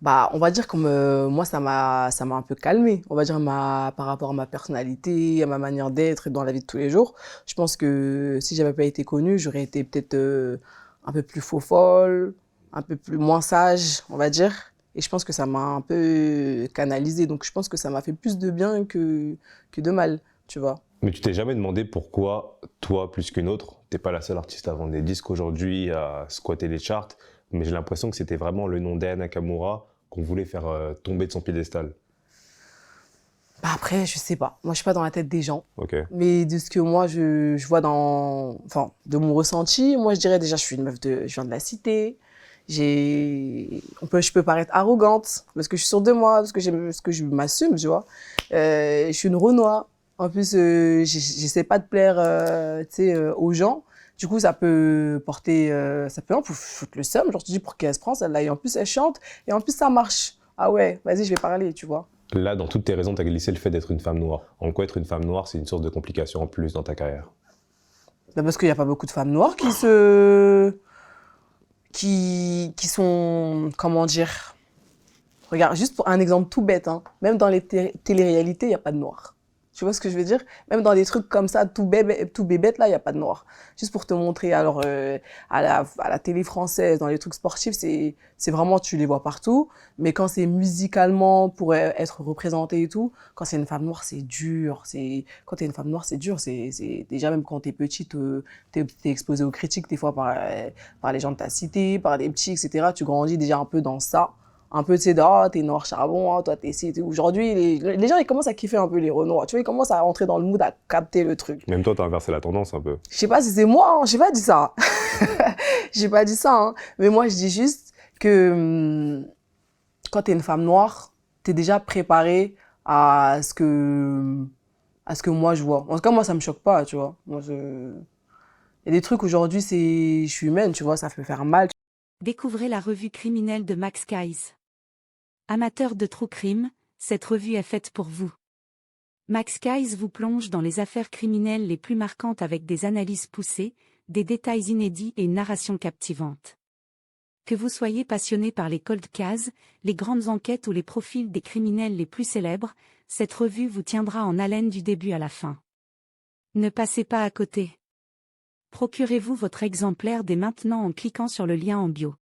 Bah, on va dire comme moi, ça m'a un peu calmé. On va dire par rapport à ma personnalité, à ma manière d'être dans la vie de tous les jours. Je pense que si j'avais pas été connue, j'aurais été peut-être un peu plus faux-folle, un peu plus moins sage, on va dire. Et je pense que ça m'a un peu canalisé. Donc je pense que ça m'a fait plus de bien que de mal, tu vois. Mais tu t'es jamais demandé pourquoi toi plus qu'une autre? T'es pas la seule artiste à vendre des disques aujourd'hui, à squatter les charts, mais j'ai l'impression que c'était vraiment le nom d'Aya Nakamura qu'on voulait faire tomber de son piédestal. Bah après, je sais pas. Moi, je suis pas dans la tête des gens. Ok. Mais de ce que moi, je vois enfin, de mon ressenti, moi, je dirais déjà, je suis une meuf je viens de la cité. Je peux paraître arrogante parce que je suis sûre de moi, parce que je m'assume, tu vois. Je suis une Renoir. En plus, j'essaie pas de plaire, tu sais, aux gens. Du coup, ça peut en foutre le seum. Genre, tu dis pour qu'elle se prend, celle-là. Et en plus, elle chante. Et en plus, ça marche. Ah ouais, vas-y, je vais parler, tu vois. Là, dans toutes tes raisons, t'as glissé le fait d'être une femme noire. En quoi être une femme noire, c'est une source de complications en plus dans ta carrière? Bah, parce qu'il n'y a pas beaucoup de femmes noires qui sont, comment dire, regarde, juste pour un exemple tout bête, hein, même dans les téléréalités, il n'y a pas de noirs. Tu vois ce que je veux dire? Même dans des trucs comme ça, tout bébête, là, il n'y a pas de noirs. Juste pour te montrer, alors, à la télé française, dans les trucs sportifs, c'est vraiment, tu les vois partout. Mais quand c'est musicalement, pour être représenté et tout, quand c'est une femme noire, c'est dur. Quand t'es une femme noire, c'est dur. Déjà, même quand t'es petite, t'es exposé aux critiques, des fois, par les gens de ta cité, par les petits, etc. Tu grandis déjà un peu dans ça, un peu, tu sais, de, oh, t'es noir charbon, oh, toi, t'es ci, aujourd'hui, les gens, ils commencent à kiffer un peu les renois. Tu vois, ils commencent à rentrer dans le mood, à capter le truc. Même toi, t'as inversé la tendance un peu. Je sais pas si c'est moi, hein, j'ai pas dit ça. J'ai pas dit ça, hein. Mais moi, je dis juste que quand t'es une femme noire, t'es déjà préparée à à ce que moi je vois. En tout cas, moi, ça me choque pas, tu vois. Il y a des trucs aujourd'hui, je suis humaine, tu vois, ça peut faire mal. Découvrez la revue criminelle de Max Guys. Amateur de true crime, cette revue est faite pour vous. Max Guys vous plonge dans les affaires criminelles les plus marquantes avec des analyses poussées, des détails inédits et une narration captivante. Que vous soyez passionné par les cold cases, les grandes enquêtes ou les profils des criminels les plus célèbres, cette revue vous tiendra en haleine du début à la fin. Ne passez pas à côté. Procurez-vous votre exemplaire dès maintenant en cliquant sur le lien en bio.